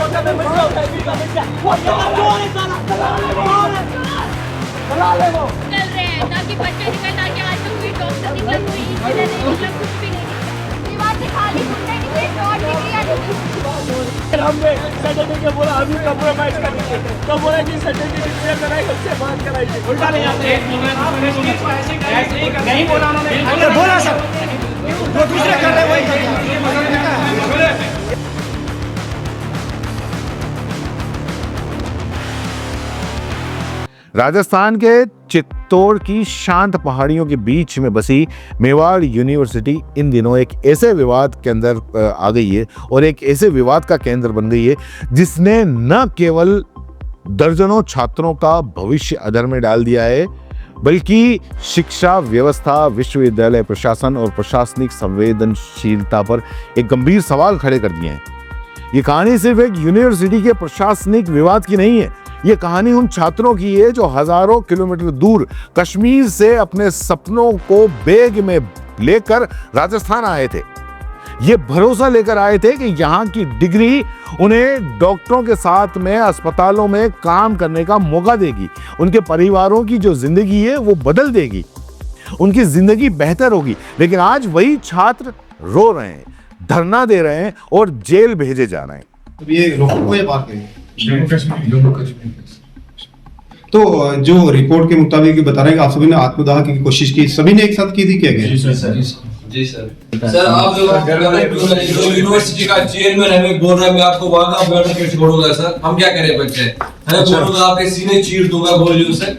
चल रहे हैं ताकि बच्चे निकल, ताकि आज तक कोई डॉक्टर निकल, कोई इंजीनियर नहीं निकला, कुछ भी नहीं निकला। दीवार से खाली कुत्ते निकले, शॉट निकले। हमने सर्टिफिकेट बोला अभी कंप्रोमाइज करेंगे, तो बोला कि सर्टिफिकेट क्लियर कराएंगे, उससे बात कराएंगे। उल्टा नहीं आते नहीं बोला उन्होंने, बोला सर वो दूसरे कर रहे वही राजस्थान के चित्तौड़ की शांत पहाड़ियों के बीच में बसी मेवाड़ यूनिवर्सिटी इन दिनों एक ऐसे विवाद के अंदर आ गई है और एक ऐसे विवाद का केंद्र बन गई है जिसने न केवल दर्जनों छात्रों का भविष्य अधर में डाल दिया है, बल्कि शिक्षा व्यवस्था, विश्वविद्यालय प्रशासन और प्रशासनिक संवेदनशीलता पर एक गंभीर सवाल खड़े कर दिए हैं। ये कहानी सिर्फ एक यूनिवर्सिटी के प्रशासनिक विवाद की नहीं है, ये कहानी उन छात्रों की है जो हजारों किलोमीटर दूर कश्मीर से अपने सपनों को बैग में लेकर राजस्थान आए थे। ये भरोसा लेकर आए थे कि यहाँ की डिग्री उन्हें डॉक्टरों के साथ में अस्पतालों में काम करने का मौका देगी, उनके परिवारों की जो जिंदगी है वो बदल देगी, उनकी जिंदगी बेहतर होगी। लेकिन आज वही छात्र रो रहे हैं, धरना दे रहे हैं और जेल भेजे जा रहे हैं। ये रोको ये बात है जम्मू कश्मीर। तो जो रिपोर्ट के मुताबिक बता रहे हैं आप सभी ने आत्मदाह की कोशिश की, सभी ने एक साथ की थी क्या? जी सर आप जो यूनिवर्सिटी का चेयरमैन हमें बोल रहा है मैं आपको वहां का बैठ के छोड़ूंगा सर, हम क्या करें बच्चे, मैं बोलूंगा आपके सीने चीर दूंगा बोलियो सर।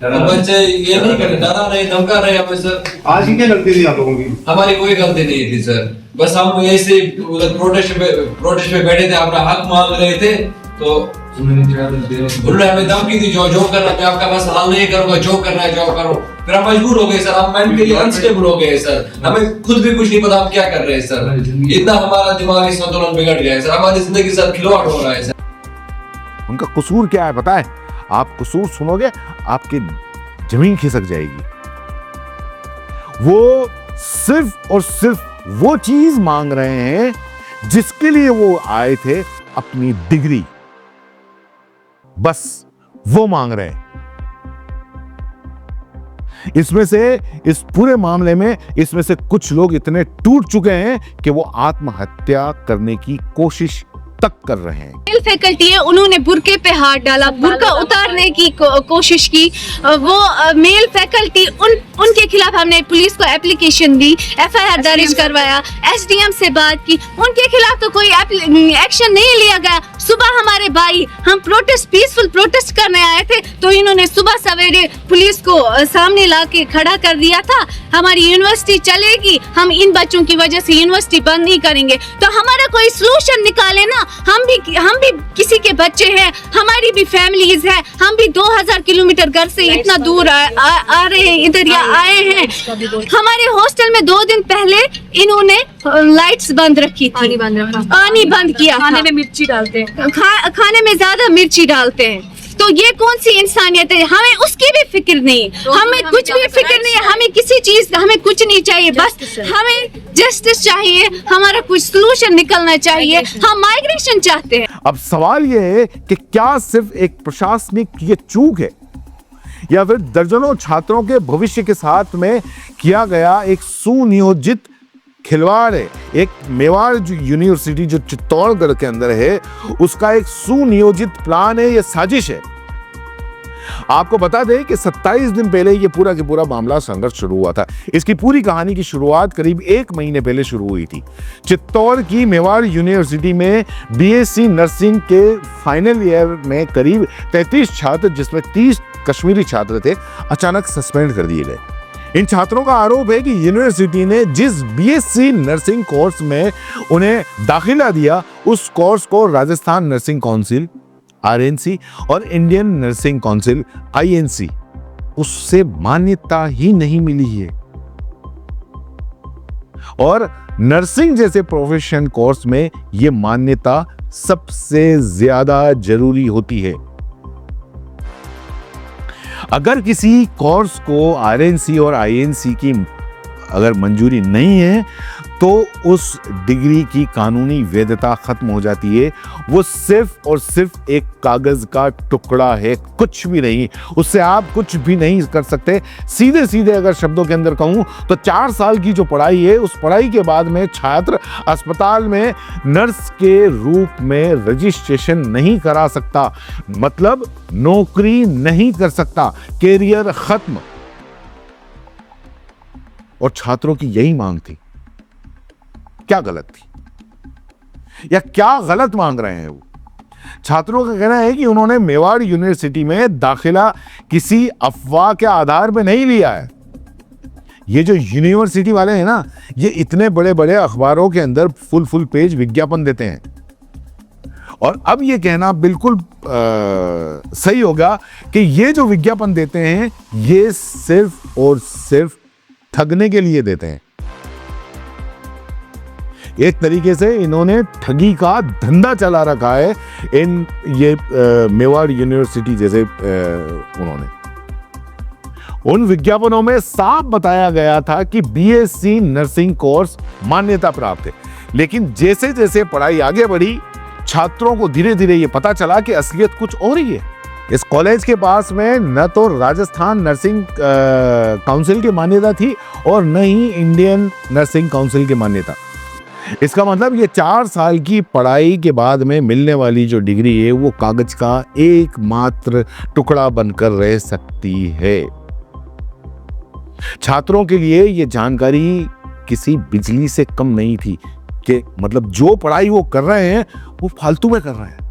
बच्चे ये नहीं करे, डरा रहे, धमका रहे हमें सर। आज की क्या गलती थी आप लोगों की? हमारी कोई गलती नहीं थी सर, बस हम ऐसे प्रोटेस्ट पे बैठे थे, अपना हक मांग रहे थे, तो उन्होंने हमें धमकी दी जो करना मैं आपका बस हल नहीं करूंगा, जो करना है जो करो। फिर हम मजबूर हो गए सर, हम मेंटली अनस्टेबल हो गए सर, हमें खुद भी कुछ नहीं पता हम क्या कर रहे हैं सर। इतना हमारा दिमागी संतुलन बिगड़ गया है सर, हमारी जिंदगी के साथ खिलवाड़ हो रहा है सर। उनका कसूर क्या है पता है? आप कसूर सुनोगे आपकी जमीन खिसक जाएगी। वो सिर्फ और सिर्फ वो चीज मांग रहे हैं जिसके लिए वो आए थे, अपनी डिग्री, बस वो मांग रहे हैं। इसमें से इस पूरे मामले में इसमें से कुछ लोग इतने टूट चुके हैं कि वो आत्महत्या करने की कोशिश तक कर रहे हैं। मेल फैकल्टी है, उन्होंने बुरके पे हाथ डाला, बुरका उतारने की कोशिश की। वो मेल फैकल्टी उनके खिलाफ हमने पुलिस को एप्लीकेशन दी, एफआईआर दर्ज करवाया, एसडीएम से बात की, उनके खिलाफ तो कोई एक्शन नहीं लिया गया। सुबह हमारे भाई, हम पीसफुल प्रोटेस्ट करने आए थे, तो इन्होंने सुबह सवेरे पुलिस को सामने ला के खड़ा कर दिया था, हमारी यूनिवर्सिटी चलेगी, हम इन बच्चों की वजह से यूनिवर्सिटी बंद नहीं करेंगे। तो हमारा कोई सोल्यूशन निकाले ना, हम भी किसी के बच्चे हैं, हमारी भी फैमिलीज है, हम भी 2000 किलोमीटर घर से इतना दूर आ रहे हैं, इधर आए हैं। हमारे हॉस्टल में 2 दिन पहले इन्होंने लाइट्स बंद रखी थी, पानी बंद किया, खाने में मिर्ची डालते हैं, खाने में ज्यादा मिर्ची डालते हैं। तो ये कौन सी इंसानियत है? हमें उसकी भी फिक्र नहीं, हमें कुछ भी फिक्र नहीं है, हमें किसी चीज का हमें कुछ नहीं चाहिए, बस हमें जस्टिस चाहिए, हमारा कुछ सलूशन निकलना चाहिए, हम माइग्रेशन चाहते हैं। अब सवाल यह है कि क्या सिर्फ एक प्रशासनिक ये चूक है या फिर दर्जनों छात्रों के भविष्य के साथ में किया गया एक सुनियोजित खिलवाड़ है? एक मेवाड़ यूनिवर्सिटी जो चित्तौड़गढ़ के अंदर है, उसका एक सुनियोजित प्लान है, यह साजिश है। आपको बता दें कि 27 दिन पहले ये पूरा के पूरा मामला संघर्ष शुरू हुआ था। इसकी पूरी कहानी की शुरुआत करीब 1 महीने पहले शुरू हुई थी। चित्तौड़ की मेवाड़ यूनिवर्सिटी में बीएससी नर्सिंग के फाइनल ईयर में करीब 33 छात्र, जिसमें 30 कश्मीरी छात्र थे, अचानक सस्पेंड कर दिए गए। इन छात्रों का आरोप है कि यूनिवर्सिटी ने जिस बीएससी नर्सिंग कोर्स में उन्हें दाखिला दिया, उस कोर्स को राजस्थान नर्सिंग काउंसिल आरएनसी और इंडियन नर्सिंग काउंसिल आईएनसी, उससे मान्यता ही नहीं मिली है। और नर्सिंग जैसे प्रोफेशन कोर्स में यह मान्यता सबसे ज्यादा जरूरी होती है। अगर किसी कोर्स को आरएनसी और आईएनसी की अगर मंजूरी नहीं है तो उस डिग्री की कानूनी वैधता खत्म हो जाती है। वो सिर्फ और सिर्फ एक कागज का टुकड़ा है, कुछ भी नहीं। उससे आप कुछ भी नहीं कर सकते। सीधे सीधे अगर शब्दों के अंदर कहूं तो 4 साल की जो पढ़ाई है, उस पढ़ाई के बाद में छात्र अस्पताल में नर्स के रूप में रजिस्ट्रेशन नहीं करा सकता, मतलब नौकरी नहीं कर सकता, कैरियर खत्म। और छात्रों की यही मांग थी। क्या गलत थी या क्या गलत मांग रहे हैं वो? छात्रों का कहना है कि उन्होंने मेवाड़ यूनिवर्सिटी में दाखिला किसी अफवाह के आधार पर नहीं लिया है। ये जो यूनिवर्सिटी वाले हैं ना, ये इतने बड़े बड़े अखबारों के अंदर फुल पेज विज्ञापन देते हैं। और अब ये कहना बिल्कुल सही होगा कि ये जो विज्ञापन देते हैं, ये सिर्फ और सिर्फ ठगने के लिए देते हैं। एक तरीके से इन्होंने ठगी का धंधा चला रखा है इन ये मेवाड़ यूनिवर्सिटी जैसे उन्होंने। उन विज्ञापनों में साफ बताया गया था कि बीएससी नर्सिंग कोर्स मान्यता प्राप्त है, लेकिन जैसे जैसे पढ़ाई आगे बढ़ी, छात्रों को धीरे धीरे ये पता चला कि असलियत कुछ और ही है। इस कॉलेज के पास में न तो राजस्थान नर्सिंग काउंसिल की मान्यता थी और न ही इंडियन नर्सिंग काउंसिल की मान्यता। इसका मतलब ये 4 साल की पढ़ाई के बाद में मिलने वाली जो डिग्री है, वो कागज का एकमात्र टुकड़ा बनकर रह सकती है। छात्रों के लिए ये जानकारी किसी बिजली से कम नहीं थी कि मतलब जो पढ़ाई वो कर रहे हैं वो फालतू में कर रहे हैं।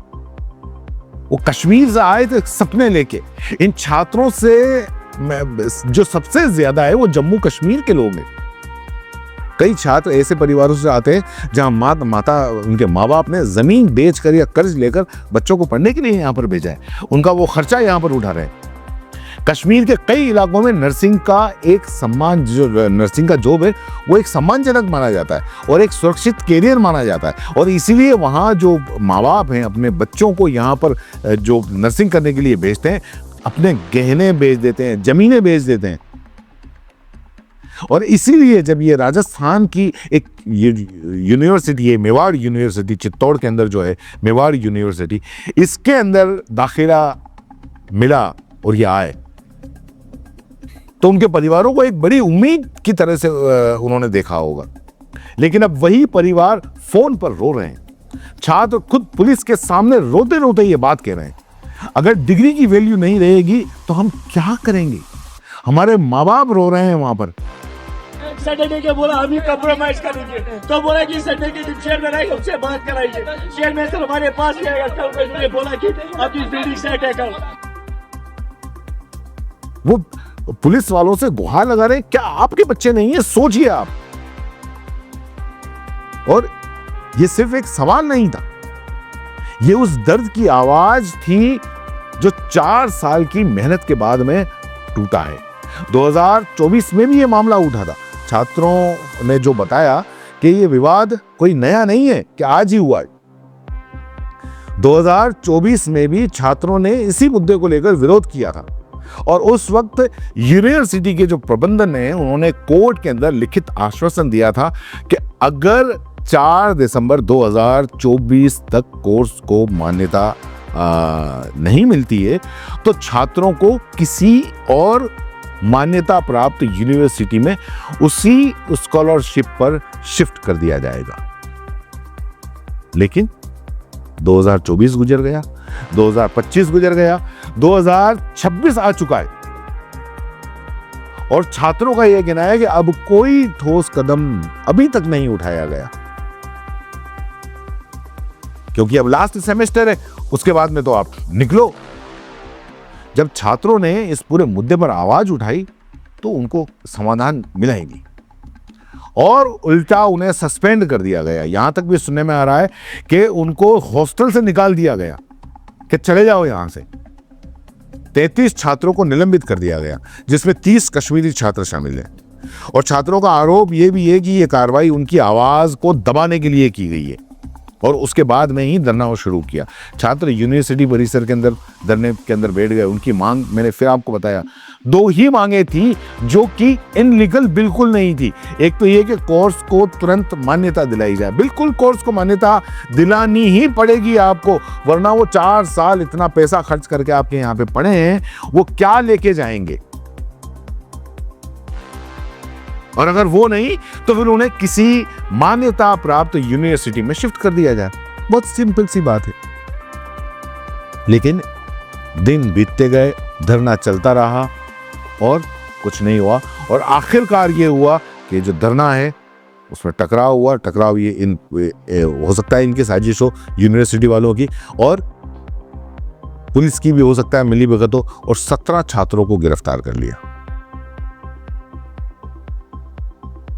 वो कश्मीर से आए थे सपने लेके। इन छात्रों से जो सबसे ज्यादा है वो जम्मू कश्मीर के लोग हैं। कई छात्र ऐसे परिवारों से आते हैं जहां माता उनके माँ बाप ने जमीन बेचकर या कर्ज लेकर बच्चों को पढ़ने के लिए यहाँ पर भेजा है। उनका वो खर्चा यहाँ पर उठा रहे हैं। कश्मीर के कई इलाकों में नर्सिंग का एक सम्मान, जो नर्सिंग का जॉब है, वो एक सम्मानजनक माना जाता है और एक सुरक्षित कैरियर माना जाता है। और इसीलिए वहाँ जो माँ बाप हैं अपने बच्चों को यहाँ पर जो नर्सिंग करने के लिए भेजते हैं, अपने गहने बेच देते हैं, जमीनें बेच देते हैं। और इसीलिए जब ये राजस्थान की एक यूनिवर्सिटी है, मेवाड़ यूनिवर्सिटी चित्तौड़ के अंदर जो है मेवाड़ यूनिवर्सिटी, इसके अंदर दाखिला मिला और ये आए, तो उनके परिवारों को एक बड़ी उम्मीद की तरह से उन्होंने देखा होगा। लेकिन अब वही परिवार फोन पर रो रहे हैं। छात्र खुद पुलिस के सामने रोते रोते ये बात कह रहे हैं, अगर डिग्री की वैल्यू नहीं रहेगी तो हम क्या करेंगे? हमारे माँ बाप रो रहे हैं वहां पर। सैटरडे के बोला हम ही कॉम्प्रोमाइज करेंगे, तो बोला कि सैटरडे के दिन चेयरमैन आए, हमसे बात कराइए। चेयरमैन सर हमारे पास ही आएगा कल, उसने बोला कि आपकी बिल्डिंग सेट है कल। वो पुलिस वालों से गुहार लगा रहे, क्या आपके बच्चे नहीं है? सोचिए आप। और ये सिर्फ एक सवाल नहीं था, ये उस दर्द की आवाज थी जो 4 साल की मेहनत के बाद में टूटा है। 2024 में भी ये मामला उठा था। छात्रों ने जो बताया कि ये विवाद कोई नया नहीं है कि आज ही हुआ है। 2024 में भी छात्रों ने इसी मुद्दे को लेकर विरोध किया था और उस वक्त यूनिवर्सिटी के जो प्रबंधन है, उन्होंने कोर्ट के अंदर लिखित आश्वासन दिया था कि अगर 4 दिसंबर 2024 तक कोर्स को मान्यता नहीं मिलती है तो छात्रों को किसी और मान्यता प्राप्त यूनिवर्सिटी में उसी स्कॉलरशिप पर शिफ्ट कर दिया जाएगा। लेकिन 2024 गुजर गया, 2025 गुजर गया, 2026 आ चुका है और छात्रों का यह कहना है कि अब कोई ठोस कदम अभी तक नहीं उठाया गया, क्योंकि अब लास्ट सेमेस्टर है, उसके बाद में तो आप निकलो। जब छात्रों ने इस पूरे मुद्दे पर आवाज उठाई तो उनको समाधान मिला ही नहीं और उल्टा उन्हें सस्पेंड कर दिया गया। यहां तक भी सुनने में आ रहा है कि उनको हॉस्टल से निकाल दिया गया कि चले जाओ यहां से। 33 छात्रों को निलंबित कर दिया गया, जिसमें 30 कश्मीरी छात्र शामिल हैं। और छात्रों का आरोप यह भी है कि यह कार्रवाई उनकी आवाज को दबाने के लिए की गई है। और उसके बाद में ही धरना वो शुरू किया। छात्र यूनिवर्सिटी परिसर के अंदर धरने के अंदर बैठ गए। उनकी मांग मैंने फिर आपको बताया, 2 ही मांगे थी जो कि इनलीगल बिल्कुल नहीं थी। एक तो ये कि कोर्स को तुरंत मान्यता दिलाई जाए, बिल्कुल कोर्स को मान्यता दिलानी ही पड़ेगी आपको, वरना वो 4 साल इतना पैसा खर्च करके आपके यहाँ पे पढ़े हैं, वो क्या लेके जाएंगे। और अगर वो नहीं तो फिर उन्हें किसी मान्यता प्राप्त यूनिवर्सिटी में शिफ्ट कर दिया जाए। बहुत सिंपल सी बात है। लेकिन दिन बीतते गए, धरना चलता रहा और कुछ नहीं हुआ। और आखिरकार ये हुआ कि जो धरना है उसमें टकराव हुआ। टकराव ये हो सकता है इनकी साजिश हो, यूनिवर्सिटी वालों की और पुलिस की भी हो सकता है, मिली भगत हो, और 17 छात्रों को गिरफ्तार कर लिया।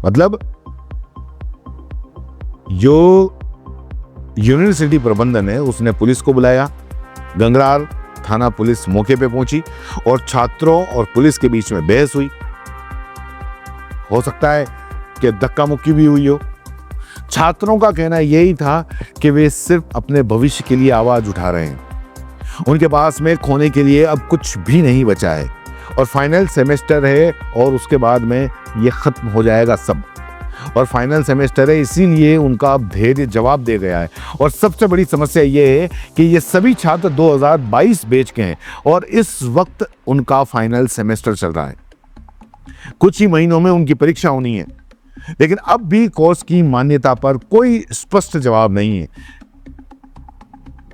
मतलब जो यूनिवर्सिटी प्रबंधन है उसने पुलिस को बुलाया, गंगरार थाना पुलिस मौके पे पहुंची और छात्रों और पुलिस के बीच में बहस हुई। हो सकता है कि धक्का मुक्की भी हुई हो। छात्रों का कहना यही था कि वे सिर्फ अपने भविष्य के लिए आवाज उठा रहे हैं, उनके पास में खोने के लिए अब कुछ भी नहीं बचा है और फाइनल सेमेस्टर है और उसके बाद में ये खत्म हो जाएगा सब। और फाइनल सेमेस्टर है, इसीलिए उनका अब धैर्य जवाब दे गया है। और सबसे बड़ी समस्या ये है कि ये सभी छात्र 2022 बैच के हैं और इस वक्त उनका फाइनल सेमेस्टर चल रहा है। कुछ ही महीनों में उनकी परीक्षा होनी है, लेकिन अब भी कोर्स की मान्यता पर कोई स्पष्ट जवाब नहीं है।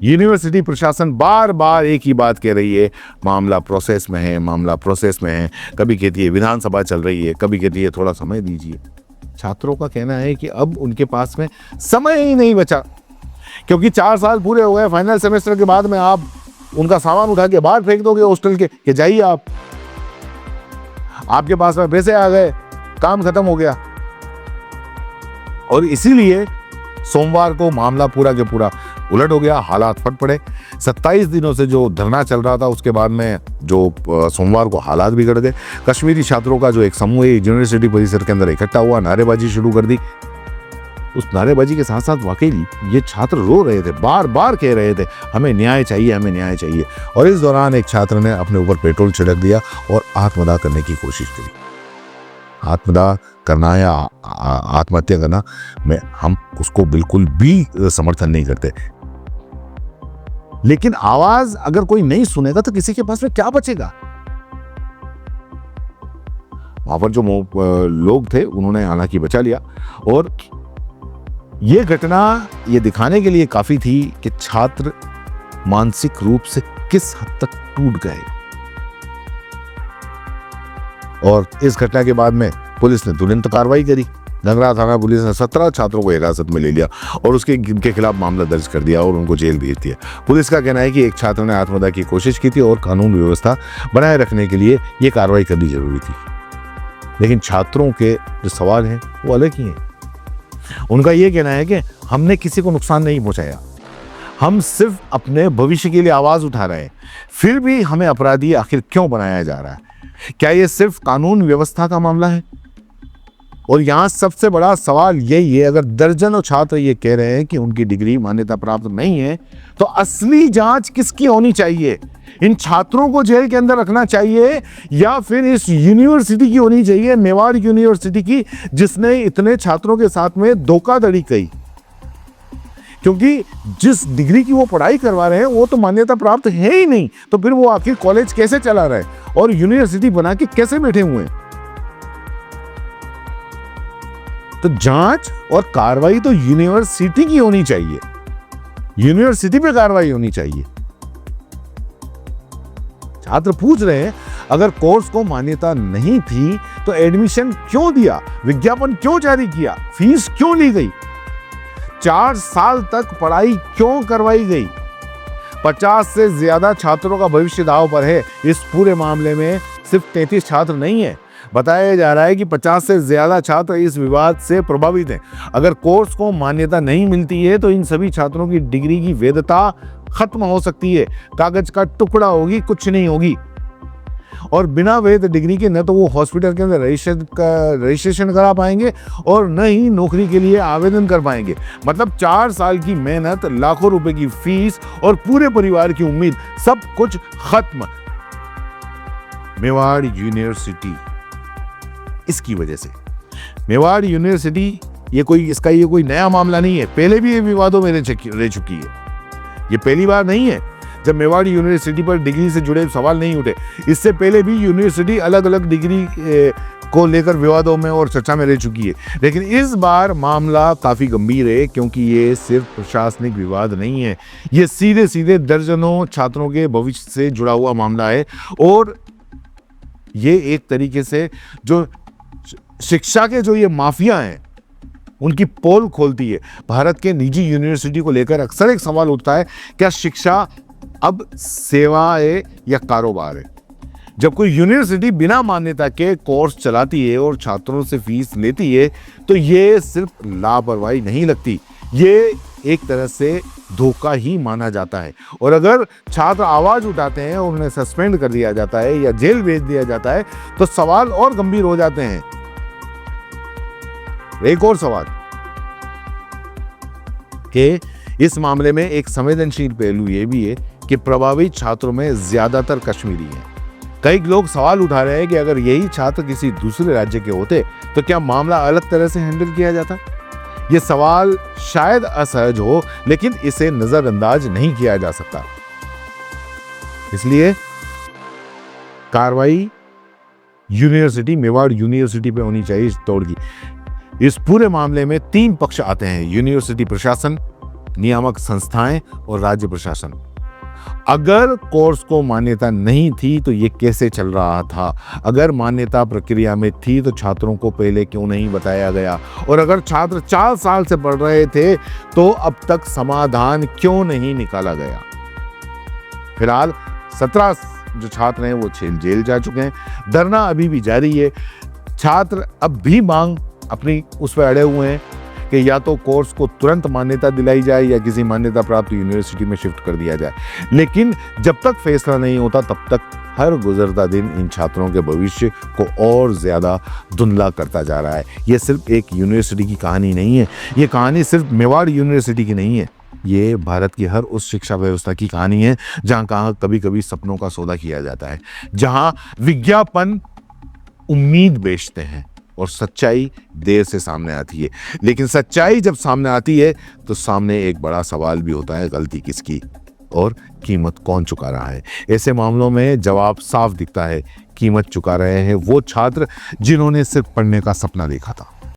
यूनिवर्सिटी प्रशासन बार बार एक ही बात कह रही है, मामला प्रोसेस में है, मामला प्रोसेस में है। कभी कहती है विधानसभा चल रही है, कभी कहती है थोड़ा समय दीजिए। छात्रों का कहना है कि अब उनके पास में समय ही नहीं बचा, क्योंकि 4 साल पूरे हो गए। फाइनल सेमेस्टर के बाद में आप उनका सामान उठा के बाहर फेंक दोगे हॉस्टल के, कि जाइए आप, आपके पास में पैसे आ गए, काम खत्म हो गया। और इसीलिए सोमवार को मामला पूरा के पूरा उलट हो गया, हालात फट पड़े। 27 दिनों से जो धरना चल रहा था उसके बाद में जो सोमवार को हालात बिगड़ गए। कश्मीरी छात्रों का जो एक समूह यूनिवर्सिटी परिसर के अंदर इकट्ठा हुआ, नारेबाजी शुरू कर दी। उस नारेबाजी के साथ साथ वाकई ये छात्र रो रहे थे, बार बार कह रहे थे हमें न्याय चाहिए, हमें न्याय चाहिए। और इस दौरान एक छात्र ने अपने ऊपर पेट्रोल छिड़क दिया और आत्मदाह करने की कोशिश करी। आत्मदाह करना या आत्महत्या करना में हम उसको बिल्कुल भी समर्थन नहीं करते, लेकिन आवाज अगर कोई नहीं सुनेगा तो किसी के पास में क्या बचेगा। वहां पर जो लोग थे उन्होंने हालांकि बचा लिया। और यह घटना ये दिखाने के लिए काफी थी कि छात्र मानसिक रूप से किस हद तक टूट गए। और इस घटना के बाद में पुलिस ने तुरंत कार्रवाई करी। गंगरा थाना पुलिस ने 17 छात्रों को हिरासत में ले लिया और उनके खिलाफ मामला दर्ज कर दिया और उनको जेल भेज दिया। पुलिस का कहना है कि एक छात्र ने आत्मदाह की कोशिश की थी और कानून व्यवस्था बनाए रखने के लिए ये कार्रवाई करनी जरूरी थी। लेकिन छात्रों के जो सवाल हैं वो अलग ही हैं। उनका ये कहना है कि हमने किसी को नुकसान नहीं पहुंचाया, हम सिर्फ अपने भविष्य के लिए आवाज उठा रहे हैं, फिर भी हमें अपराधी आखिर क्यों बनाया जा रहा है? क्या ये सिर्फ कानून व्यवस्था का मामला है? और यहाँ सबसे बड़ा सवाल यही है, अगर दर्जनों छात्र ये कह रहे हैं कि उनकी डिग्री मान्यता प्राप्त नहीं है, तो असली जांच किसकी होनी चाहिए? इन छात्रों को जेल के अंदर रखना चाहिए या फिर इस यूनिवर्सिटी की होनी चाहिए, मेवाड़ यूनिवर्सिटी की, जिसने इतने छात्रों के साथ में धोखाधड़ी की? क्योंकि जिस डिग्री की वो पढ़ाई करवा रहे हैं वो तो मान्यता प्राप्त है ही नहीं, तो फिर वो आखिर कॉलेज कैसे चला रहे हैं और यूनिवर्सिटी बना के कैसे बैठे हुए हैं? तो जांच और कार्रवाई तो यूनिवर्सिटी की होनी चाहिए, यूनिवर्सिटी पे कार्रवाई होनी चाहिए। छात्र पूछ रहे हैं अगर कोर्स को मान्यता नहीं थी तो एडमिशन क्यों दिया, विज्ञापन क्यों जारी किया, फीस क्यों ली गई, 4 साल तक पढ़ाई क्यों करवाई गई? 50 से ज्यादा छात्रों का भविष्य दांव पर है। इस पूरे मामले में सिर्फ 33 छात्र नहीं है, बताया जा रहा है कि 50 से ज्यादा छात्र इस विवाद से प्रभावित हैं। अगर कोर्स को मान्यता नहीं मिलती है तो इन सभी छात्रों की डिग्री की वैधता खत्म हो सकती है, कागज का टुकड़ा होगी, कुछ नहीं होगी। और बिना वैध डिग्री के न तो वो हॉस्पिटल के अंदर रजिस्ट्रेशन करा पाएंगे और न ही नौकरी के लिए आवेदन कर पाएंगे। मतलब 4 साल की मेहनत, लाखों रुपए की फीस और पूरे परिवार की उम्मीद, सब कुछ खत्म मेवाड़ यूनिवर्सिटी इसकी वजह से। मेवाड़ यूनिवर्सिटी ये कोई नया मामला नहीं है, पहले भी ये विवादों में रह चुकी है। ये पहली बार नहीं है जब मेवाड़ यूनिवर्सिटी पर डिग्री से जुड़े सवाल नहीं उठे। इससे पहले भी यूनिवर्सिटी अलग अलग डिग्री को लेकर विवादों में और चर्चा में रह चुकी है, लेकिन इस बार मामला काफ़ी गंभीर है क्योंकि ये सिर्फ प्रशासनिक विवाद नहीं है, ये सीधे सीधे दर्जनों छात्रों के भविष्य से जुड़ा हुआ मामला है। और ये एक तरीके से जो शिक्षा के जो ये माफिया हैं उनकी पोल खोलती है। भारत के निजी यूनिवर्सिटी को लेकर अक्सर एक सवाल उठता है, क्या शिक्षा अब सेवा है या कारोबार है? जब कोई यूनिवर्सिटी बिना मान्यता के कोर्स चलाती है और छात्रों से फीस लेती है तो ये सिर्फ लापरवाही नहीं लगती, ये एक तरह से धोखा ही माना जाता है। और अगर छात्र आवाज उठाते हैं और उन्हें सस्पेंड कर दिया जाता है या जेल भेज दिया जाता है तो सवाल और गंभीर हो जाते हैं। एक और सवाल कि इस मामले में एक संवेदनशील पहलू ये भी है कि प्रभावित छात्रों में ज्यादातर कश्मीरी हैं। कई लोग सवाल उठा रहे हैं कि अगर यही छात्र किसी दूसरे राज्य के होते तो क्या मामला अलग तरह से हैंडल किया जाता? ये सवाल शायद असहज हो, लेकिन इसे नजरअंदाज नहीं किया जा सकता। इसलिए कार्रवाई मेवाड़ यूनिवर्सिटी पे होनी चाहिए इस दौड़ की। इस पूरे मामले में 3 पक्ष आते हैं: यूनिवर्सिटी प्रशासन, नियामक संस्थाएं और राज्य प्रशासन। अगर कोर्स को मान्यता नहीं थी तो ये कैसे चल रहा था? अगर मान्यता प्रक्रिया में थी तो छात्रों को पहले क्यों नहीं बताया गया? और अगर छात्र 4 साल से पढ़ रहे थे तो अब तक समाधान क्यों नहीं निकाला गया? फिलहाल 17 जो छात्र हैं वो जेल जा चुके हैं। धरना अभी भी जारी है। छात्र अब भी मांग अपनी उस पर अड़े हुए हैं कि या तो कोर्स को तुरंत मान्यता दिलाई जाए या किसी मान्यता प्राप्त यूनिवर्सिटी में शिफ्ट कर दिया जाए। लेकिन जब तक फैसला नहीं होता तब तक हर गुजरता दिन इन छात्रों के भविष्य को और ज्यादा धुंधला करता जा रहा है। ये सिर्फ एक यूनिवर्सिटी की कहानी नहीं है, ये कहानी सिर्फ मेवाड़ यूनिवर्सिटी की नहीं है, ये भारत की हर उस शिक्षा व्यवस्था की कहानी है जहाँ कभी कभी सपनों का सौदा किया जाता है, जहाँ विज्ञापन उम्मीद बेचते हैं और सच्चाई देर से सामने आती है। लेकिन सच्चाई जब सामने आती है तो सामने एक बड़ा सवाल भी होता है, गलती किसकी और कीमत कौन चुका रहा है? ऐसे मामलों में जवाब साफ दिखता है, कीमत चुका रहे हैं वो छात्र जिन्होंने सिर्फ पढ़ने का सपना देखा था।